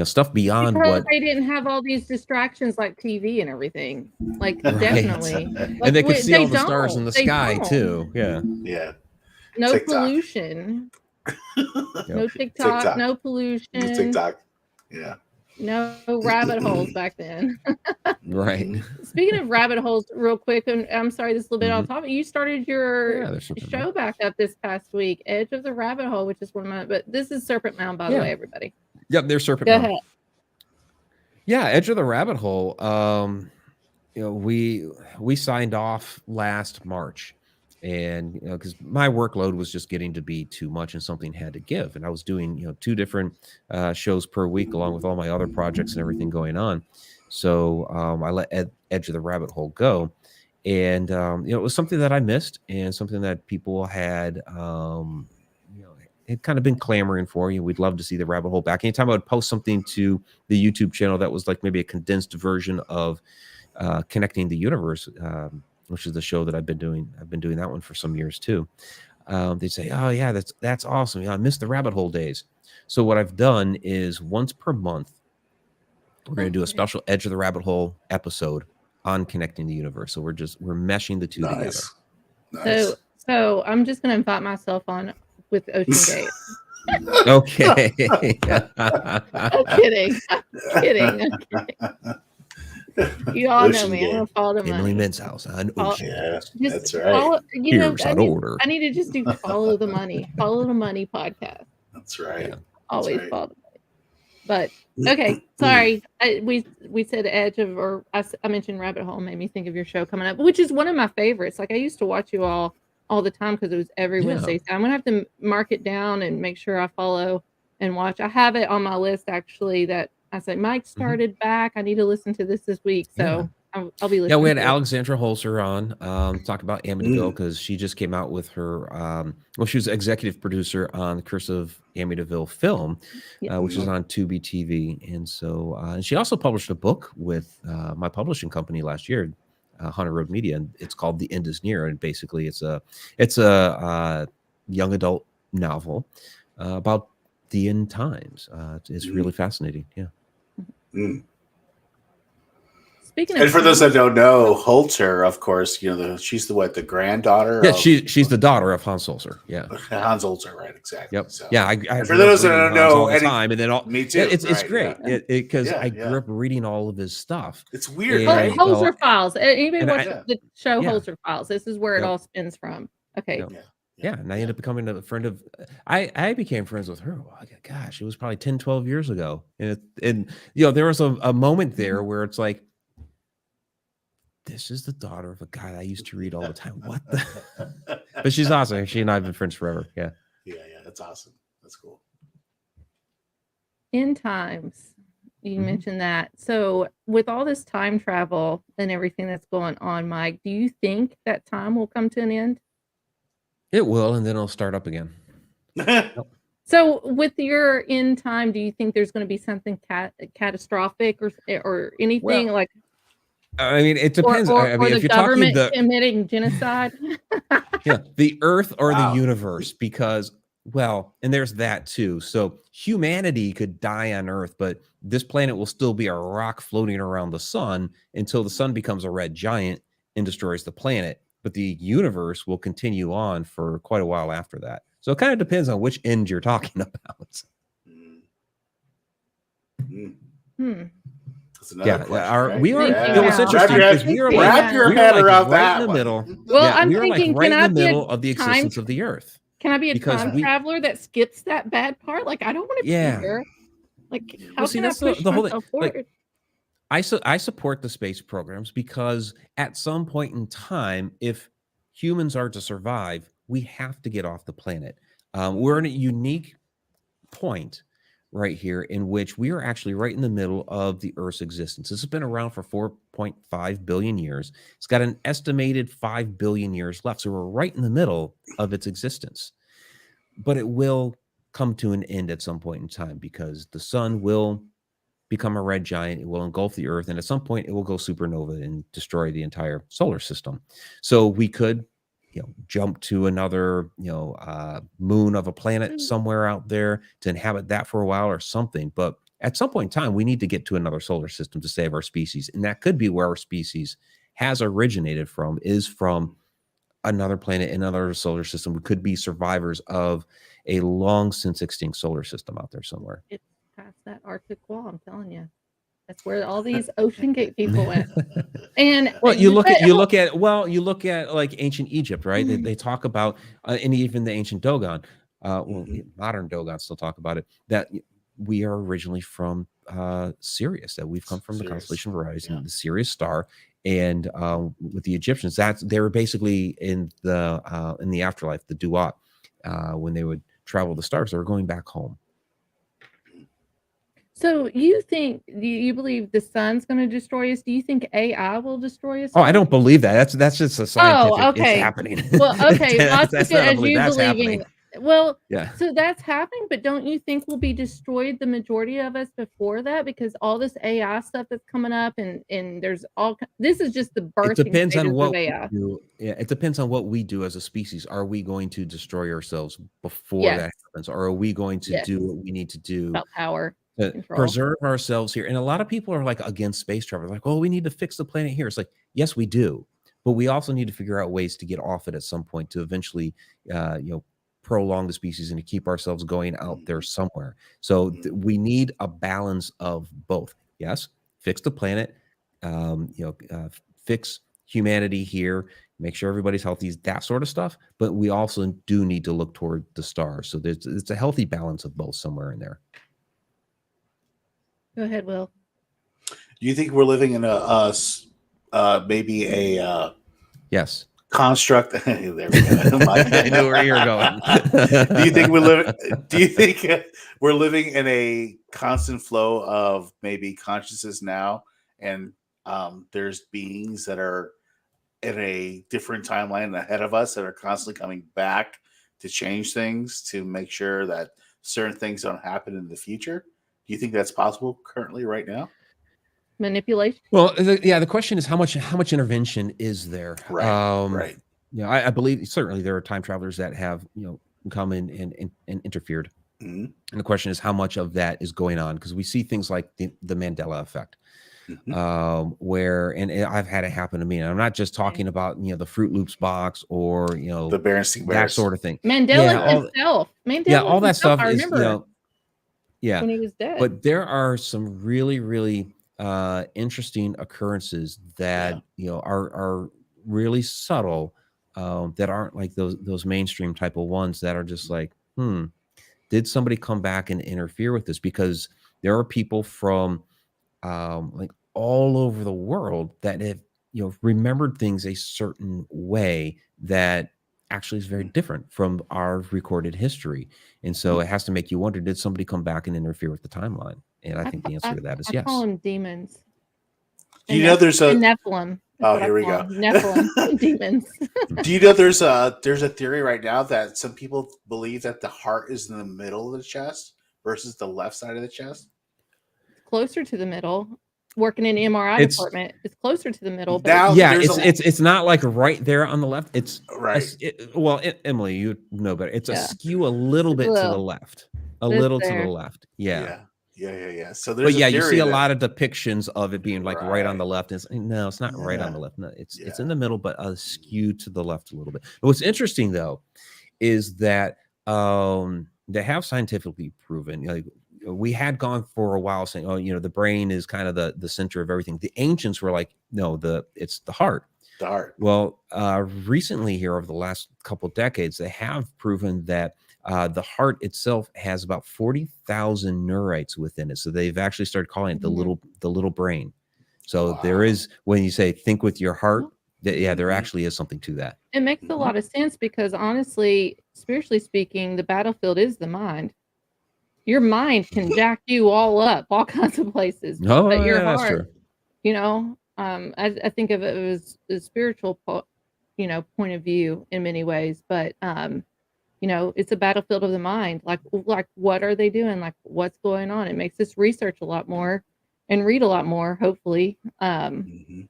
Stuff beyond because what they didn't have all these distractions like TV and everything. Like, definitely. Like, and they could see all the stars in the sky too. Yeah. No TikTok. Pollution. No TikTok. No pollution. TikTok. Yeah. No rabbit holes back then. Right. Speaking of rabbit holes, real quick, and I'm sorry, this is a little bit off Mhm. topic. You started your Yeah, there's Serpent show Mound. back up this past week, Edge of the Rabbit Hole, which is one of my. But this is Serpent Mound, by the Yeah. way, everybody. Yep, there's Serpent Go Mound. ahead. Yeah, Edge of the Rabbit Hole. You know, we signed off last March, and you know, because my workload was just getting to be too much, and something had to give. And I was doing, you know, 2 different shows per week, along with all my other projects and everything going on. So I let Edge of the Rabbit Hole go, and you know, it was something that I missed, and something that people had, you know, had kind of been clamoring for. You know, we'd love to see the rabbit hole back. Anytime I would post something to the YouTube channel that was like maybe a condensed version of Connecting the Universe, which is the show that I've been doing that one for some years too. They'd say, "Oh yeah, that's awesome. Yeah, I missed the rabbit hole days." So what I've done is once per month, we're going to do a special Edge of the Rabbit Hole episode on Connecting the Universe. So we're meshing the two together. Nice. So I'm just going to invite myself on with Ocean Gate. Okay. I'm kidding. I'm kidding. You all know me. I'm going to follow the Emily money. Menshouse on Ocean. Yeah, that's right. Follow, you know, Here's our order. I need to just do follow the money podcast. That's right. Yeah. Always right. follow the money. But okay, sorry. We said Edge of, or I mentioned Rabbit Hole, made me think of your show coming up, which is one of my favorites. Like I used to watch you all the time because it was every Wednesday. So I'm gonna have to mark it down and make sure I follow and watch. I have it on my list actually that I said Mike started back. I need to listen to this week. So I'll be listening. Yeah, we had to Alexandra Holzer on talk about Amityville because she just came out with her she was executive producer on the Curse of Amityville film, which is on Tubi TV. And so and she also published a book with my publishing company last year, Hunter Road Media, and it's called The End Is Near. And basically it's a young adult novel about the end times. It's really fascinating. Yeah. Speaking of, and for those that don't know, Holzer, of course, you know, she's the granddaughter. Yeah, of, she's the daughter of Hans Holzer. Yeah, Hans Holzer, right? Exactly. Yep. So, yeah, I for those that don't know, all the time, and then me too. It's right, great because I grew yeah. up reading all of his stuff. It's weird, And, right? Holzer Files. Anybody watch I- the show yeah. Holzer Files? This is where it all spins from. Okay. Yeah, and I ended up becoming a friend of. I became friends with her. Gosh, it was probably 10, 12 years ago, and you know there was a moment there where it's like, this is the daughter of a guy I used to read all the time. What the? But she's awesome. She and I have been friends forever. Yeah. Yeah, that's awesome. That's cool. End times. You mentioned that. So with all this time travel and everything that's going on, Mike, do you think that time will come to an end? It will, and then it'll start up again. So with your end time, do you think there's going to be something catastrophic or anything like? I mean, it depends. Or I mean, the if you're government talking committing genocide. yeah, the Earth or the universe, because and there's that too. So humanity could die on Earth, but this planet will still be a rock floating around the sun until the sun becomes a red giant and destroys the planet. But the universe will continue on for quite a while after that. So it kind of depends on which end you're talking about. Yeah, we are. Yeah. What's interesting is we are wrap your head around that in the middle. Well, I'm we are thinking, like right can in the I middle of the existence of the Earth. Can I be a time traveler that skips that bad part? Like, I don't want to be here. Like, how can I push myself forward? I support the space programs because at some point in time, if humans are to survive, we have to get off the planet. We're in a unique point right here in which we are actually right in the middle of the Earth's existence. This has been around for 4.5 billion years. It's got an estimated 5 billion years left. So we're right in the middle of its existence. But it will come to an end at some point in time because the sun will become a red giant. It will engulf the Earth. And at some point it will go supernova and destroy the entire solar system. So we could jump to another, moon of a planet somewhere out there to inhabit that for a while or something. But at some point in time, we need to get to another solar system to save our species. And that could be where our species has originated from, is from another planet, another solar system. We could be survivors of a long since extinct solar system out there somewhere. past that Arctic wall. I'm telling you, that's where all these Ocean Gate people went. And well, you look at like ancient Egypt, right? They talk about, and even the ancient Dogon, modern Dogon still talk about it, that we are originally from Sirius, that we've come from the constellation of Orion, the Sirius star, and with the Egyptians, they were basically in the afterlife, the Duat, when they would travel the stars, they were going back home. So you believe the sun's going to destroy us? Do you think AI will destroy us? Oh, I don't believe that. That's just a scientific. Oh, okay. It's happening. Well, okay. that's not as you that's believing. happening. Well, yeah. So that's happening, but don't you think we'll be destroyed, the majority of us, before that? Because all this AI stuff that's coming up, and there's this is just the birthing. It depends on what AI. we do. Yeah, it depends on what we do as a species. Are we going to destroy ourselves before that happens, or are we going to do what we need to do about power? Preserve ourselves here? And a lot of people are like against space travel, like, oh, we need to fix the planet here. It's like, yes, we do, but we also need to figure out ways to get off it at some point to eventually prolong the species and to keep ourselves going out there somewhere. So we need a balance of both. Yes, fix the planet, fix humanity here, make sure everybody's healthy, that sort of stuff, but we also do need to look toward the stars. So it's a healthy balance of both somewhere in there. Go ahead, Will. Do you think we're living in maybe a yes construct? There we go. I knew where you were going. Do you think we're living in a constant flow of maybe consciousness now, and there's beings that are in a different timeline ahead of us that are constantly coming back to change things to make sure that certain things don't happen in the future? Do you think that's possible currently right now? Manipulation. Well, the question is how much intervention is there? Right. Yeah, I believe certainly there are time travelers that have come in and interfered. Mm-hmm. And the question is how much of that is going on, because we see things like the Mandela effect, where, and I've had it happen to me. And I'm not just talking about the Fruit Loops box or the Berenstain Bears, that sort of thing. Mandela himself. All that stuff I is remember. Yeah, when he was dead. But there are some really, really interesting occurrences that are really subtle, that aren't like those mainstream type of ones that are just like, did somebody come back and interfere with this? Because there are people from like all over the world that have remembered things a certain way that actually is very different from our recorded history. And so it has to make you wonder, did somebody come back and interfere with the timeline? And I think the answer to that is yes. I call them demons. Do you know there's a Nephilim? Oh, here we go. Nephilim demons. Do you know there's a theory right now that some people believe that the heart is in the middle of the chest versus the left side of the chest? Closer to the middle. Working in the MRI department, it's closer to the middle. But now, it's not like right there on the left. It's right. Emily, you know better. It's a skew a little bit to the left, a little to the left. Yeah. So there's you see a lot of depictions of it being like right on the left. No, it's not right on the left. No, it's in the middle, but a skew to the left a little bit. But what's interesting though is that they have scientifically proven, we had gone for a while saying, the brain is kind of the center of everything. The ancients were like, no, it's the heart. The heart. Well, recently here over the last couple decades, they have proven that the heart itself has about 40,000 neurites within it. So they've actually started calling it the little brain. So there is, when you say think with your heart, there actually is something to that. It makes a lot of sense because honestly, spiritually speaking, the battlefield is the mind. Your mind can jack you all up, all kinds of places. But your heart, that's true. I think of it as a spiritual, point of view in many ways. But it's a battlefield of the mind. Like what are they doing? Like what's going on? It makes us research a lot more and read a lot more, hopefully, and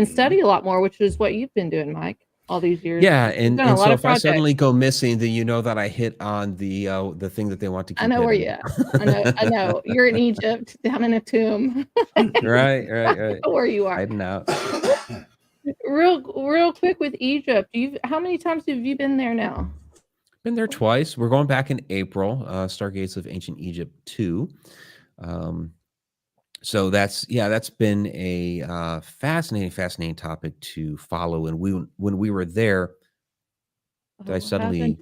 study a lot more, which is what you've been doing, Mike, all these years. Yeah, and so if I suddenly go missing, then you know that I hit on the thing that they want to keep. I know where you at. I know. You're in Egypt, down in a tomb. Right. Where you are. Hiding out. Real quick with Egypt. How many times have you been there now? Been there twice. We're going back in April. Stargates of Ancient Egypt 2. So that's been a fascinating topic to follow. And when we were there, I suddenly,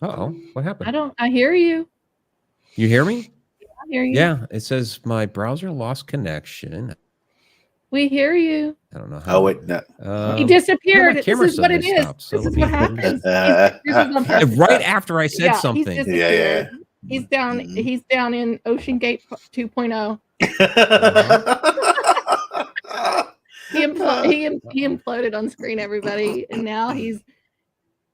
what happened? I hear you. You hear me? I hear you. Yeah, it says my browser lost connection. We hear you. I don't know how. Oh wait, no. He disappeared. My This is what it is. stopped, so this is what happens. Right after I said something. He's disappeared. He's down. He's down in Ocean Gate 2.0. He imploded on screen, everybody, and now he's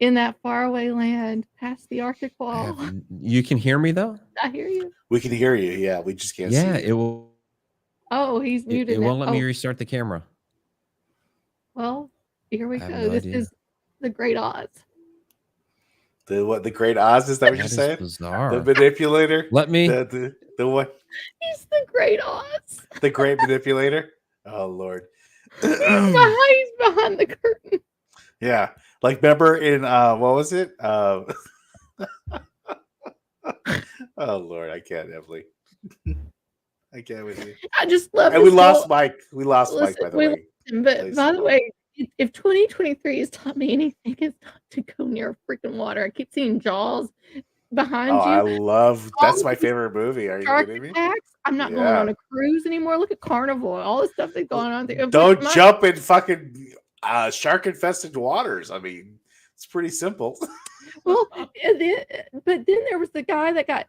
in that faraway land past the Arctic wall. You can hear me though? I hear you. We can hear you. Yeah, we just can't see. Yeah, it will. Oh, he's muted. It won't let me restart the camera. Well, here we go. This is the Great Oz. The Great Oz? Is that what you're saying? Bizarre. The manipulator. Let me. The what? He's the Great Oz. The great manipulator. Oh Lord. He's behind the curtain. Yeah, like remember in what was it? Oh Lord, I can't, Emily. I can't with you. I just love. And we lost Mike. We lost Mike, by the way. But by the way, if 2023 has taught me anything, it's not to go near freaking water. I keep seeing Jaws behind you. I love. That's my favorite movie. Are you kidding me? I'm not going on a cruise anymore. Look at Carnival. All the stuff that's going on there. Don't jump in fucking shark-infested waters. I mean, it's pretty simple. Well, but then there was the guy that got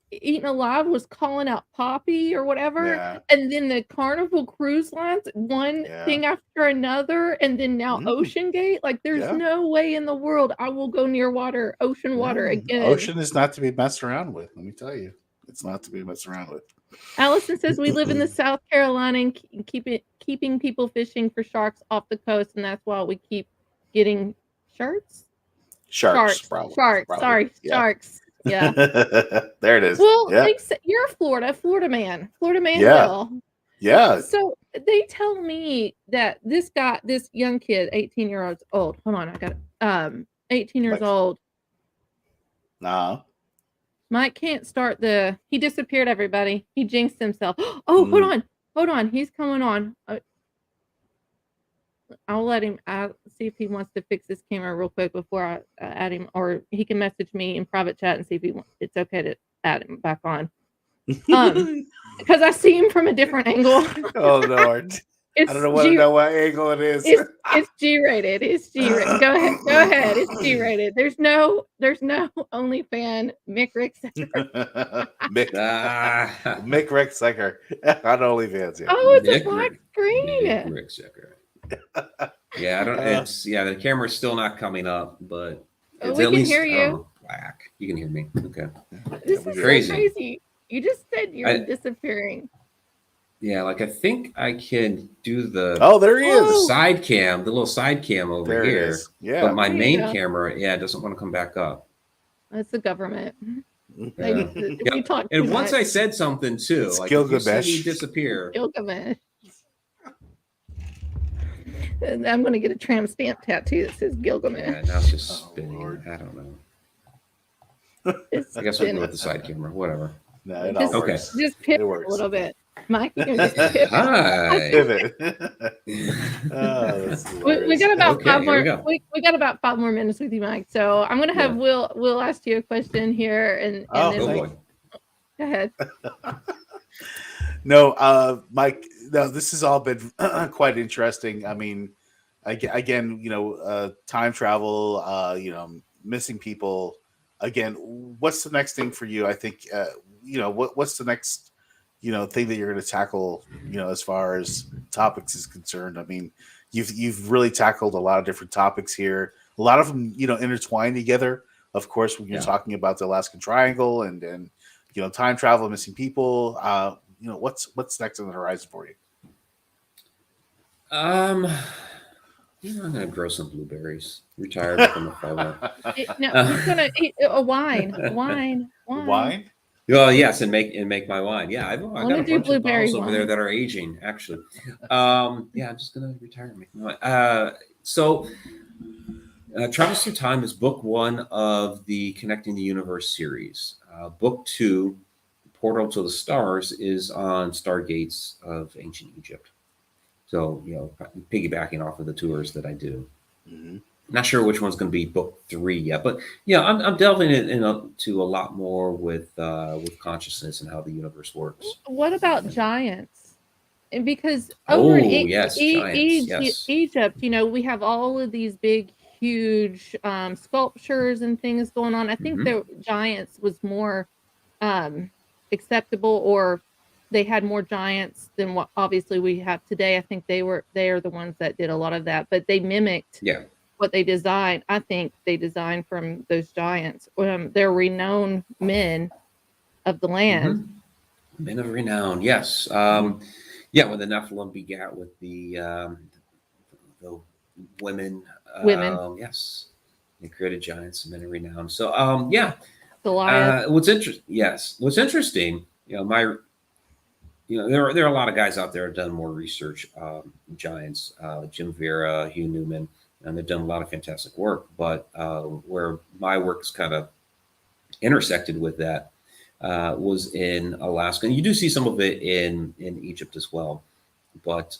eaten alive, was calling out Poppy or whatever, and then the Carnival Cruise Lines, one thing after another, and then now Ocean Gate. Like, there's no way in the world I will go near ocean water again. Ocean is not to be messed around with. Let me tell you, it's not to be messed around with. Allison says we live in the South Carolina and keeping people fishing for sharks off the coast, and that's why we keep getting Sharks. Sorry, sharks. Yeah. There it is. Well, you're a Florida man. Yeah. So they tell me that this young kid, 18 years old. Hold on, I got it. 18 years old. Mike can't start he disappeared, everybody. He jinxed himself. Oh, hold on. He's coming on. I'll let him. I'll see if he wants to fix his camera real quick before I add him, or he can message me in private chat and see if it's okay to add him back on. Because I see him from a different angle. Oh Lord. I don't know what angle it is. It's G-rated. It's G-rated. Go ahead. It's G-rated. There's no OnlyFans Mick Ricksecker. Mick Ricksecker on OnlyFans. Yeah. Oh, it's a black screen. Mick Ricksecker. Yeah, I don't. The camera's still not coming up, but it's at least hear you. Black. You can hear me. Okay. This is crazy. You just said you're disappearing. Yeah, like I think I can do the there he is. Side cam, the little side cam over there here. Yeah. But my main camera, doesn't want to come back up. That's the government. We talked and once I said something too, it's like Gilgamesh. you disappear. Gilgamesh. I'm going to get a tramp stamp tattoo that says Gilgamesh. Yeah, now it's just spinning. I don't know. I guess I'll go with the side camera. Whatever. No, it all works. Just pivot a little bit. Mike, you can just pivot. Hi. Pivot. We got about 5 more. We got about 5 more minutes with you, Mike. So I'm going to have Will ask you a question here, and then go ahead. No, Mike. No, this has all been quite interesting. I mean, again, time travel. Missing people. Again, what's the next thing for you? I think, what's the next, thing that you're going to tackle, as far as topics is concerned. I mean, you've really tackled a lot of different topics here. A lot of them, intertwine together. Of course, when you're talking about the Alaskan Triangle and time travel, missing people. What's next on the horizon for you? I'm gonna grow some blueberries. Retired from the farm. No, he's gonna eat a wine. Wine? Well, yes, and make my wine. Yeah, I got a bunch of bottles over there wine. that are aging. Actually, I'm just gonna retire and make my wine. So, Travels Through Time is book 1 of the Connecting the Universe series. Book 2, portal to the stars is on Stargates of Ancient Egypt. So, piggybacking off of the tours that I do. Mm-hmm. Not sure which one's going to be book 3 yet, but I'm delving into a lot more with consciousness and how the universe works. What about giants? And because over in yes, giants, yes. Egypt, we have all of these big, huge sculptures and things going on. I think the giants was more acceptable, or they had more giants than what obviously we have today. I think they are the ones that did a lot of that, but they mimicked what they designed. I think they designed from those giants. They're renowned men of the land. Men of renown, yes. When the Nephilim begat with the women. Yes. They created giants and men of renown. So, Goliath. What's interesting, there are a lot of guys out there who have done more research, giants, Jim Vera, Hugh Newman, and they've done a lot of fantastic work. But where my work is kind of intersected with that was in Alaska. And you do see some of it in Egypt as well. But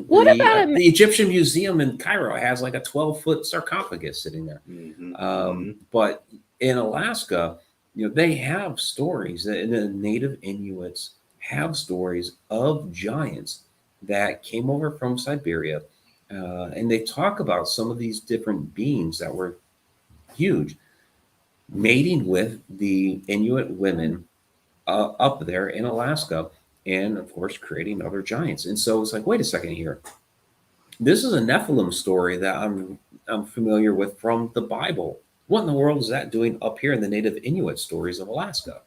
what about the Egyptian Museum in Cairo has like a 12-foot sarcophagus sitting there. But in Alaska, they have stories. The native Inuits have stories of giants that came over from Siberia. And they talk about some of these different beings that were huge, mating with the Inuit women up there in Alaska, and of course creating other giants. And so it's like, wait a second here. This is a Nephilim story that I'm familiar with from the Bible. What in the world is that doing up here in the native Inuit stories of Alaska?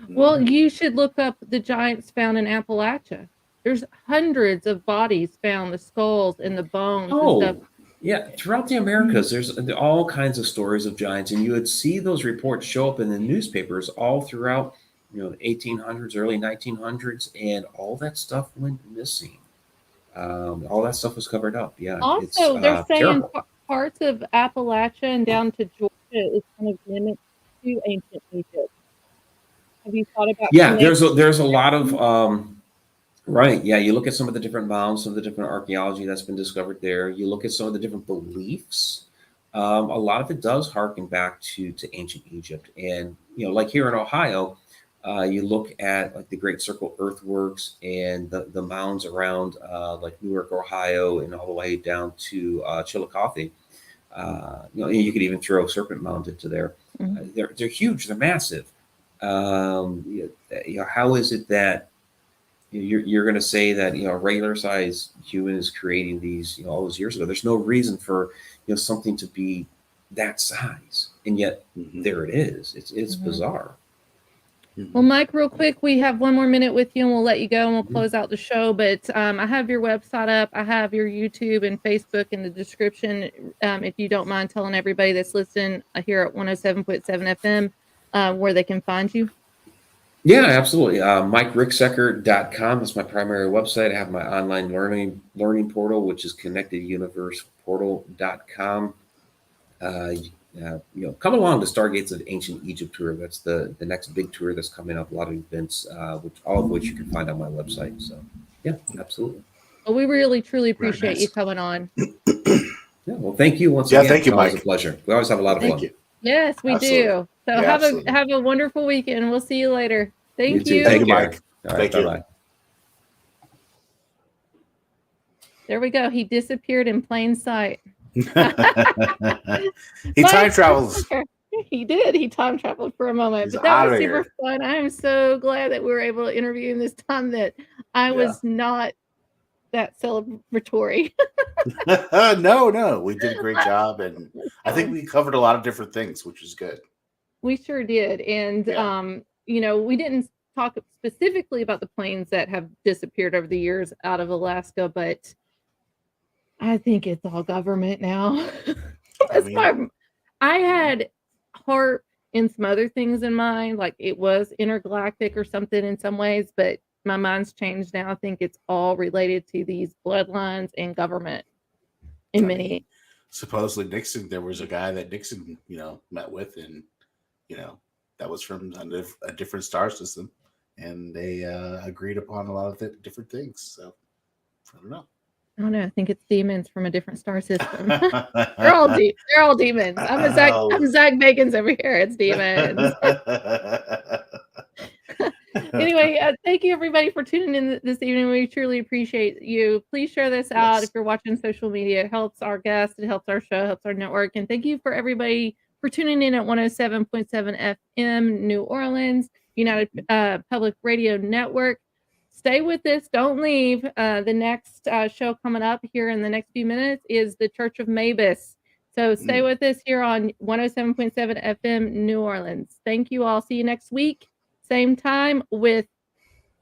Well, you should look up the giants found in Appalachia. There's hundreds of bodies found, the skulls and the bones and stuff. Yeah, throughout the Americas, there's all kinds of stories of giants, and you would see those reports show up in the newspapers all throughout, the 1800s, early 1900s, and all that stuff went missing. All that stuff was covered up. Yeah. Also, they're saying parts of Appalachia and down to Georgia is kind of mimicked to ancient Egypt. Have you thought about? Yeah, there's a lot of. Right. Yeah. You look at some of the different mounds, some of the different archaeology that's been discovered there. You look at some of the different beliefs. A lot of it does harken back to ancient Egypt. And, like here in Ohio, you look at like the Great Circle earthworks and the mounds around like Newark, Ohio, and all the way down to Chillicothe. You could even throw Serpent Mound into there. They're huge. They're massive. How is it that you're going to say that a regular size human is creating these all those years ago? There's no reason for something to be that size, and yet there it is. It's bizarre. Well, Mike, real quick, we have one more minute with you, and we'll let you go, and we'll close out the show. But I have your website up. I have your YouTube and Facebook in the description. If you don't mind telling everybody that's listening here at 107.7 FM where they can find you. Yeah, absolutely. MikeRicksecker.com is my primary website. I have my online learning portal, which is connecteduniverseportal.com. Come along to Stargates of Ancient Egypt tour. That's the next big tour that's coming up. A lot of events, all of which you can find on my website. So, yeah, absolutely. Well, we really, truly appreciate you coming on. Yeah, well, thank you once again. Thank you, Mike. It's always a pleasure. We always have a lot of fun. You. Yes, we do. So have a wonderful weekend. We'll see you later. Thank you. Thank you, Mike. All right, bye-bye. There we go. He disappeared in plain sight. He time travels. He did. He time traveled for a moment. But that was super fun. I am so glad that we were able to interview him this time, that I was not that celebratory. No. We did a great job. And I think we covered a lot of different things, which is good. We sure did. And, we didn't talk specifically about the planes that have disappeared over the years out of Alaska, but I think it's all government now. I had HARP and some other things in mind, like it was intergalactic or something in some ways, but my mind's changed now. I think it's all related to these bloodlines and government in many. Supposedly Nixon, there was a guy that Nixon, met with, and, that was from a different star system, and they agreed upon a lot of different things. So I don't know. I don't know. I think it's demons from a different star system. they're all demons. I'm Zach Bacon's over here. It's demons. Anyway, thank you everybody for tuning in this evening. We truly appreciate you. Please share this out if you're watching social media. It helps our guests, it helps our show, helps our network. And thank you for everybody for tuning in at 107.7 FM New Orleans, United Public Radio Network. Stay with us. Don't leave. The next show coming up here in the next few minutes is the Church of Mavis. So stay with us here on 107.7 FM New Orleans. Thank you all. See you next week. Same time with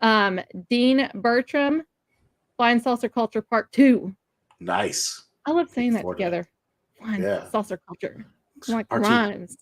Dean Bertram, Flying Saucer Culture Part 2. Nice. I love saying that together. Flying Saucer Culture. Like rhymes.